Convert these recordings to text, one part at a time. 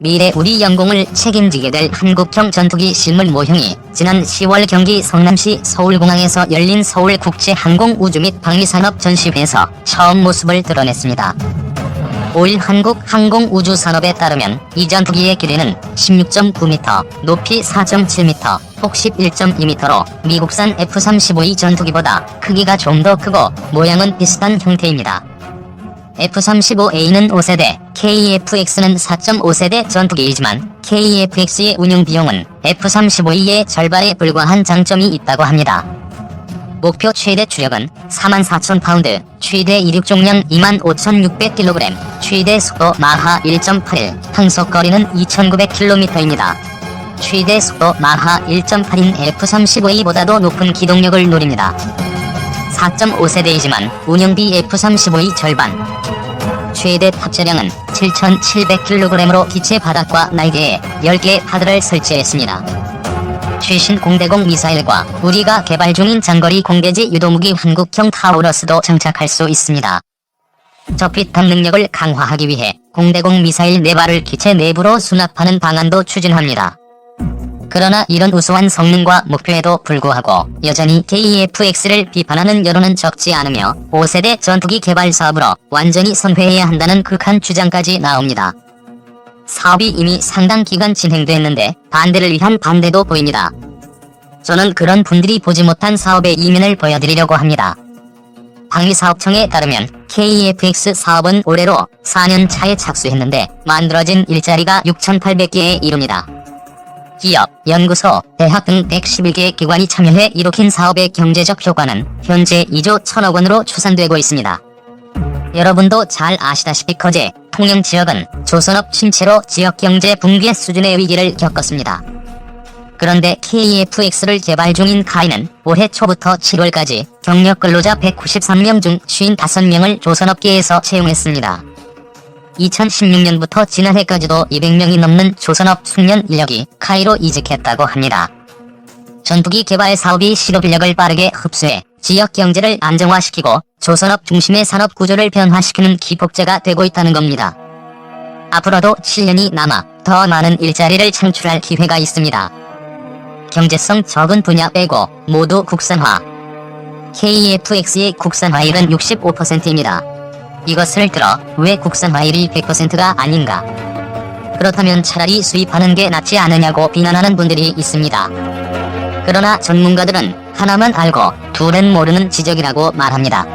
미래 우리 영공을 책임지게 될 한국형 전투기 실물 모형이 지난 10월 경기 성남시 서울공항에서 열린 서울국제항공우주 및 방위산업 전시회에서 처음 모습을 드러냈습니다. 5일 한국항공우주산업에 따르면 이 전투기의 길이는 16.9m, 높이 4.7m, 폭 11.2m로 미국산 F-35E 전투기보다 크기가 좀 더 크고 모양은 비슷한 형태입니다. F-35A는 5세대, KF-X는 4.5세대 전투기이지만 KF-X의 운용 비용은 F-35E의 절반에 불과한 장점이 있다고 합니다. 목표 최대 추력은 44,000파운드, 최대 이륙重량 25,600kg, 최대 속도 마하 1.81, 항속거리는 2,900km입니다. 최대 속도 마하 1.8인 F-35E보다도 높은 기동력을 노립니다. 4.5세대이지만 운영비 F-35E 절반. 최대 탑재량은 7,700kg으로 기체 바닥과 날개에 10개의 파드를 설치했습니다. 최신 공대공 미사일과 우리가 개발 중인 장거리 공대지 유도무기 한국형 타우러스도 장착할 수 있습니다. 적비탄 능력을 강화하기 위해 공대공 미사일 4발을 기체 내부로 수납하는 방안도 추진합니다. 그러나 이런 우수한 성능과 목표에도 불구하고 여전히 KF-X를 비판하는 여론은 적지 않으며 5세대 전투기 개발 사업으로 완전히 선회해야 한다는 극한 주장까지 나옵니다. 사업이 이미 상당 기간 진행됐는데 반대를 위한 반대도 보입니다. 저는 그런 분들이 보지 못한 사업의 이면을 보여드리려고 합니다. 방위사업청에 따르면 KF-X 사업은 올해로 4년 차에 착수했는데 만들어진 일자리가 6,800개에 이릅니다. 기업, 연구소, 대학 등 111개 기관이 참여해 이룩힌 사업의 경제적 효과는 현재 2조 1천억 원으로 추산되고 있습니다. 여러분도 잘 아시다시피 거제, 통영 지역은 조선업 침체로 지역경제 붕괴 수준의 위기를 겪었습니다. 그런데 KF-X를 개발 중인 카이는 올해 초부터 7월까지 경력 근로자 193명 중 55명을 조선업계에서 채용했습니다. 2016년부터 지난해까지도 200명이 넘는 조선업 숙련 인력이 카이로 이직했다고 합니다. 전투기 개발 사업이 실업인력을 빠르게 흡수해 지역 경제를 안정화시키고 조선업 중심의 산업 구조를 변화시키는 기폭제가 되고 있다는 겁니다. 앞으로도 7년이 남아 더 많은 일자리를 창출할 기회가 있습니다. 경제성 적은 분야 빼고 모두 국산화. KF-X의 국산화율은 65%입니다. 이것을 들어 왜 국산화율이 100%가 아닌가? 그렇다면 차라리 수입하는 게 낫지 않으냐고 비난하는 분들이 있습니다. 그러나 전문가들은 하나만 알고 둘은 모르는 지적이라고 말합니다.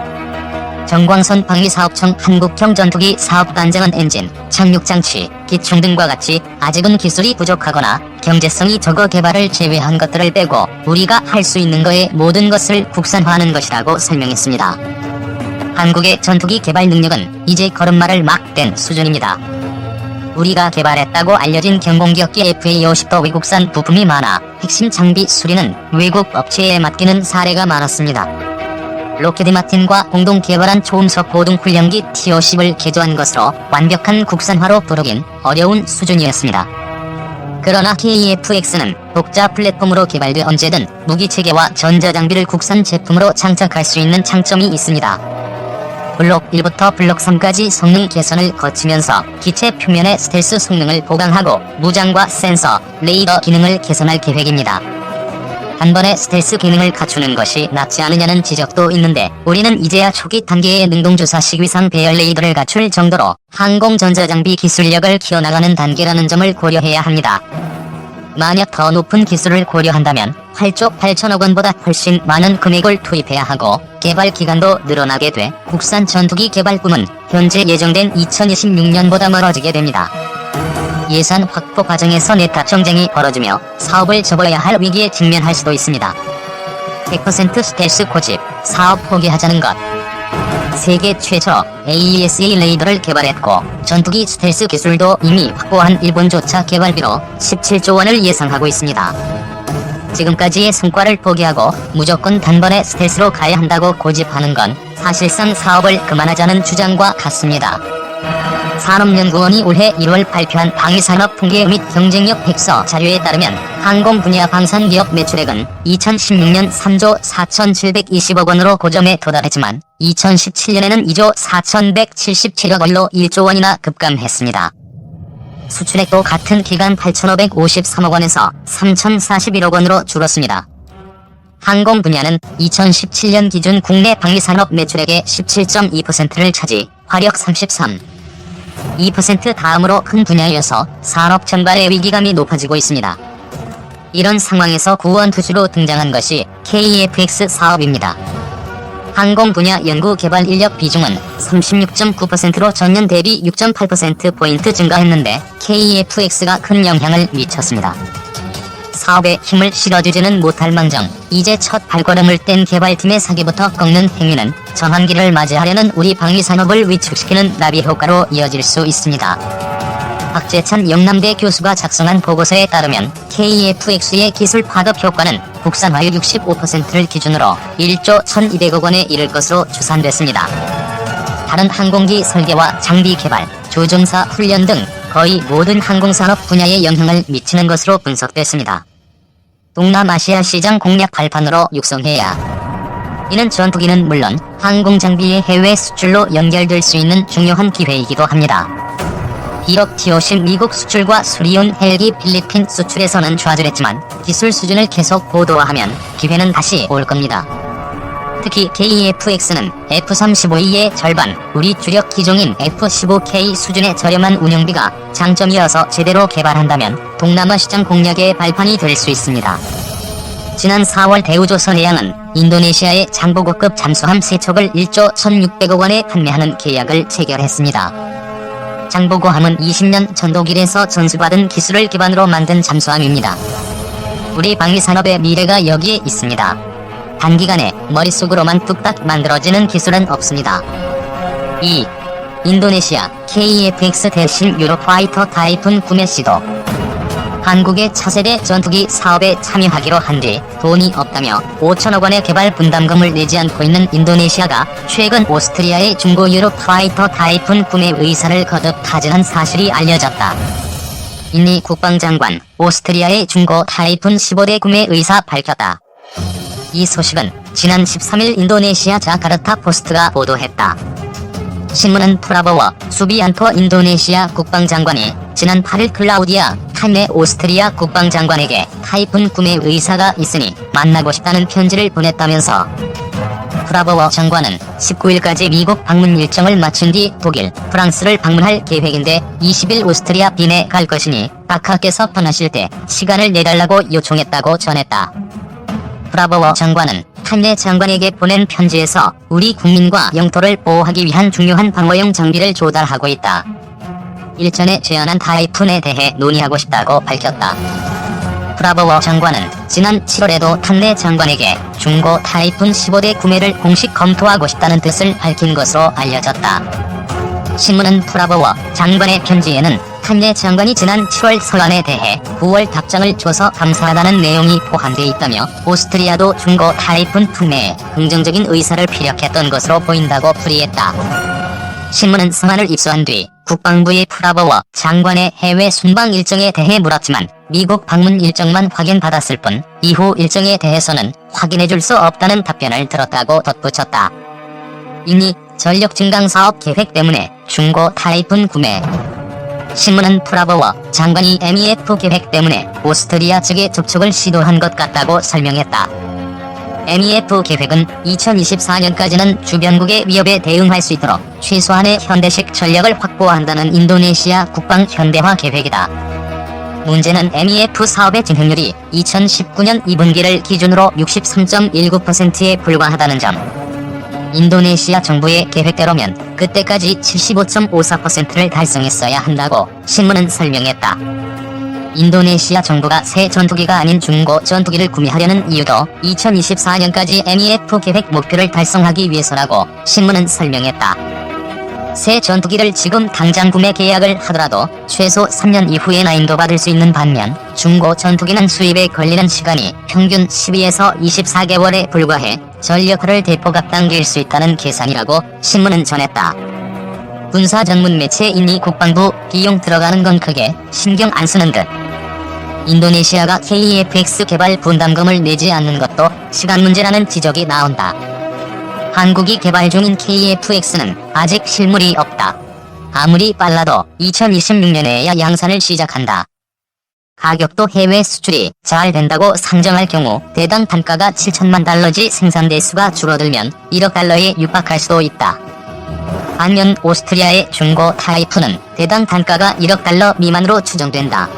정광선 방위사업청 한국형 전투기 사업단장은 엔진, 착륙장치, 기총 등과 같이 아직은 기술이 부족하거나 경제성이 적어 개발을 제외한 것들을 빼고 우리가 할 수 있는 거의 모든 것을 국산화하는 것이라고 설명했습니다. 한국의 전투기 개발 능력은 이제 걸음마를 막 뗀 수준입니다. 우리가 개발했다고 알려진 경공기업기 FA-50도 외국산 부품이 많아 핵심 장비 수리는 외국 업체에 맡기는 사례가 많았습니다. 로키드 마틴과 공동 개발한 초음속 보등 훈련기 T-50을 개조한 것으로 완벽한 국산화로 부르긴 어려운 수준이었습니다. 그러나 KF-X는 독자 플랫폼으로 개발돼 언제든 무기체계와 전자장비를 국산 제품으로 장착할 수 있는 장점이 있습니다. 블록 1부터 블록 3까지 성능 개선을 거치면서 기체 표면의 스텔스 성능을 보강하고 무장과 센서, 레이더 기능을 개선할 계획입니다. 한 번에 스텔스 기능을 갖추는 것이 낫지 않느냐는 지적도 있는데 우리는 이제야 초기 단계의 능동주사식 위상 배열 레이더를 갖출 정도로 항공전자장비 기술력을 키워나가는 단계라는 점을 고려해야 합니다. 만약 더 높은 기술을 고려한다면 8조 8천억 원보다 훨씬 많은 금액을 투입해야 하고 개발 기간도 늘어나게 돼 국산 전투기 개발 꿈은 현재 예정된 2026년보다 멀어지게 됩니다. 예산 확보 과정에서 내탁 정쟁이 벌어지며 사업을 접어야 할 위기에 직면할 수도 있습니다. 100% 스텔스 고집, 사업 포기하자는 것. 세계 최초 AESA 레이더를 개발했고 전투기 스텔스 기술도 이미 확보한 일본조차 개발비로 17조 원을 예상하고 있습니다. 지금까지의 성과를 포기하고 무조건 단번에 스텔스로 가야 한다고 고집하는 건 사실상 사업을 그만하자는 주장과 같습니다. 산업연구원이 올해 1월 발표한 방위산업 통계 및 경쟁력 백서 자료에 따르면 항공 분야 방산기업 매출액은 2016년 3조 4,720억 원으로 고점에 도달했지만 2017년에는 2조 4,177억 원로 1조 원이나 급감했습니다. 수출액도 같은 기간 8,553억 원에서 3,041억 원으로 줄었습니다. 항공 분야는 2017년 기준 국내 방위산업 매출액의 17.2%를 차지, 화력 33.2% 다음으로 큰 분야여서 산업 전반의 위기감이 높아지고 있습니다. 이런 상황에서 구원투수로 등장한 것이 KEFX 사업입니다. 항공 분야 연구개발 인력 비중은 36.9%로 전년 대비 6.8%포인트 증가했는데 KEFX가 큰 영향을 미쳤습니다. 사업에 힘을 실어주지는 못할 망정 이제 첫 발걸음을 뗀 개발팀의 사기부터 꺾는 행위는 전환기를 맞이하려는 우리 방위산업을 위축시키는 나비 효과로 이어질 수 있습니다. 박재찬 영남대 교수가 작성한 보고서에 따르면 KEFX의 기술 파급 효과는 국산화율 65%를 기준으로 1조 1200억 원에 이를 것으로 추산됐습니다. 다른 항공기 설계와 장비 개발, 조종사 훈련 등 거의 모든 항공산업 분야에 영향을 미치는 것으로 분석됐습니다. 동남아시아 시장 공략 발판으로 육성해야. 이는 전투기는 물론 항공장비의 해외 수출로 연결될 수 있는 중요한 기회이기도 합니다. 비록 TOC 미국 수출과 수리온 헬기 필리핀 수출에서는 좌절했지만 기술 수준을 계속 고도화하면 기회는 다시 올 겁니다. 특히 KEFX는 F-35E의 절반, 우리 주력 기종인 F-15K 수준의 저렴한 운영비가 장점이어서 제대로 개발한다면 동남아 시장 공략의 발판이 될 수 있습니다. 지난 4월 대우조선해양은 인도네시아의 장보고급 잠수함 3척을 1조 1600억 원에 판매하는 계약을 체결했습니다. 장보고함은 20년 전독일에서 전수받은 기술을 기반으로 만든 잠수함입니다. 우리 방위산업의 미래가 여기에 있습니다. 단기간에 머릿속으로만 뚝딱 만들어지는 기술은 없습니다. 2. 인도네시아 KEFX 대신 유로파이터 타이푼 구매 시도. 한국의 차세대 전투기 사업에 참여하기로 한 뒤 돈이 없다며 5천억 원의 개발 분담금을 내지 않고 있는 인도네시아가 최근 오스트리아의 중고 유로파이터 타이푼 구매 의사를 거듭 타진한 사실이 알려졌다. 인니 국방장관, 오스트리아의 중고 타이푼 15대 구매 의사 밝혔다. 이 소식은 지난 13일 인도네시아 자카르타 포스트가 보도했다. 신문은 프라보워 수비안토 인도네시아 국방장관이 지난 8일 클라우디아 탄네 오스트리아 국방장관에게 타이푼 구매 의사가 있으니 만나고 싶다는 편지를 보냈다면서 프라보워 장관은 19일까지 미국 방문 일정을 마친 뒤 독일, 프랑스를 방문할 계획인데 20일 오스트리아 빈에 갈 것이니 각하께서 편하실 때 시간을 내달라고 요청했다고 전했다. 프라보워 장관은 탄네 장관에게 보낸 편지에서 우리 국민과 영토를 보호하기 위한 중요한 방어용 장비를 조달하고 있다. 일전에 제안한 타이푼에 대해 논의하고 싶다고 밝혔다. 프라보워 장관은 지난 7월에도 탄네 장관에게 중고 타이푼 15대 구매를 공식 검토하고 싶다는 뜻을 밝힌 것으로 알려졌다. 신문은 프라보워 장관의 편지에는 탄네 장관이 지난 7월 서한에 대해 9월 답장을 줘서 감사하다는 내용이 포함되어 있다며 오스트리아도 중고 타이푼 판매에 긍정적인 의사를 피력했던 것으로 보인다고 풀이했다. 신문은 서한을 입수한 뒤 국방부의 프라보워 장관의 해외 순방 일정에 대해 물었지만 미국 방문 일정만 확인받았을 뿐 이후 일정에 대해서는 확인해줄 수 없다는 답변을 들었다고 덧붙였다. 이니 전력 증강 사업 계획 때문에 중고 타이푼 구매. 신문은 프라보워 장관이 MEF 계획 때문에 오스트리아 측에 접촉을 시도한 것 같다고 설명했다. MEF 계획은 2024년까지는 주변국의 위협에 대응할 수 있도록 최소한의 현대식 전력을 확보한다는 인도네시아 국방 현대화 계획이다. 문제는 MEF 사업의 진행률이 2019년 2분기를 기준으로 63.19%에 불과하다는 점. 인도네시아 정부의 계획대로면 그때까지 75.54%를 달성했어야 한다고 신문은 설명했다. 인도네시아 정부가 새 전투기가 아닌 중고 전투기를 구매하려는 이유도 2024년까지 MEF 계획 목표를 달성하기 위해서라고 신문은 설명했다. 새 전투기를 지금 당장 구매 계약을 하더라도 최소 3년 이후에 인도받을 수 있는 반면 중고 전투기는 수입에 걸리는 시간이 평균 12에서 24개월에 불과해 전력을 대폭 앞당길 수 있다는 계산이라고 신문은 전했다. 군사 전문 매체인이 국방부 비용 들어가는 건 크게 신경 안 쓰는 듯. 인도네시아가 KEFX 개발 분담금을 내지 않는 것도 시간 문제라는 지적이 나온다. 한국이 개발 중인 KEFX는 아직 실물이 없다. 아무리 빨라도 2026년에야 양산을 시작한다. 가격도 해외 수출이 잘 된다고 상정할 경우 대당 단가가 7천만 달러지 생산 대수가 줄어들면 1억 달러에 육박할 수도 있다. 반면 오스트리아의 중고 타이프는 대당 단가가 1억 달러 미만으로 추정된다.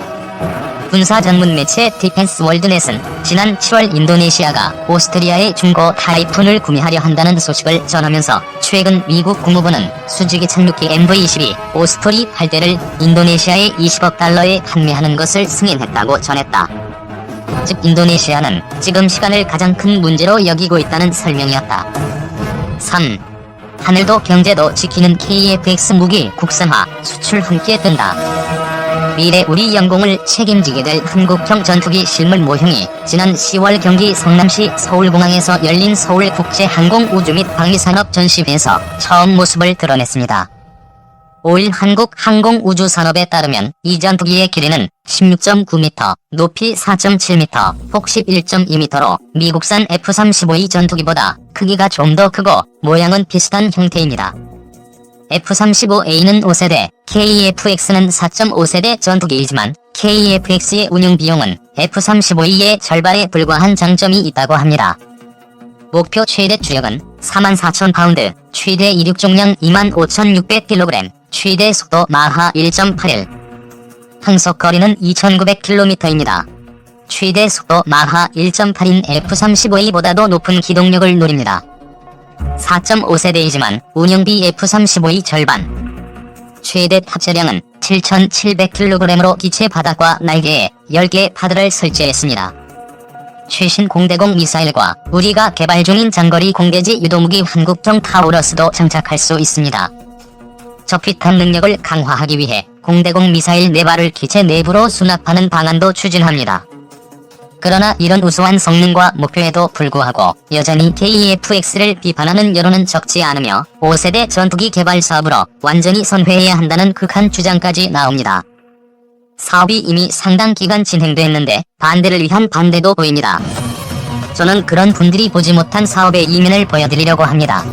군사 전문 매체 디펜스 월드넷은 지난 7월 인도네시아가 오스트리아의 중고 타이푼을 구매하려 한다는 소식을 전하면서 최근 미국 국무부는 수직의 16기 MV-22 오스토리 8대를 인도네시아에 20억 달러에 판매하는 것을 승인했다고 전했다. 즉 인도네시아는 지금 시간을 가장 큰 문제로 여기고 있다는 설명이었다. 3. 하늘도 경제도 지키는 KF-X 무기 국산화, 수출 함께 뜬다. 미래 우리 영공을 책임지게 될 한국형 전투기 실물 모형이 지난 10월 경기 성남시 서울공항에서 열린 서울국제항공우주 및 방위산업 전시회에서 처음 모습을 드러냈습니다. 5일 한국항공우주산업에 따르면 이 전투기의 길이는 16.9m, 높이 4.7m, 폭 11.2m로 미국산 F-35E 전투기보다 크기가 좀 더 크고 모양은 비슷한 형태입니다. F-35A는 5세대, KF-X는 4.5세대 전투기이지만 KF-X의 운용 비용은 F-35E의 절반에 불과한 장점이 있다고 합니다. 목표 최대 주력은 44,000파운드, 최대 이륙重량 25,600kg, 최대 속도 마하 1.81, 항속 거리는 2,900km입니다. 최대 속도 마하 1.8인 F-35E보다도 높은 기동력을 노립니다. 4.5세대이지만 운영비 F-35E 절반. 최대 탑재량은 7,700kg으로 기체 바닥과 날개에 10개 파드를 설치했습니다. 최신 공대공 미사일과 우리가 개발 중인 장거리 공대지 유도무기 한국형 타우러스도 장착할 수 있습니다. 저피탄 능력을 강화하기 위해 공대공 미사일 4발을 기체 내부로 수납하는 방안도 추진합니다. 그러나 이런 우수한 성능과 목표에도 불구하고 여전히 KF-X를 비판하는 여론은 적지 않으며 5세대 전투기 개발 사업으로 완전히 선회해야 한다는 극한 주장까지 나옵니다. 사업이 이미 상당 기간 진행됐는데 반대를 위한 반대도 보입니다. 저는 그런 분들이 보지 못한 사업의 이면을 보여드리려고 합니다.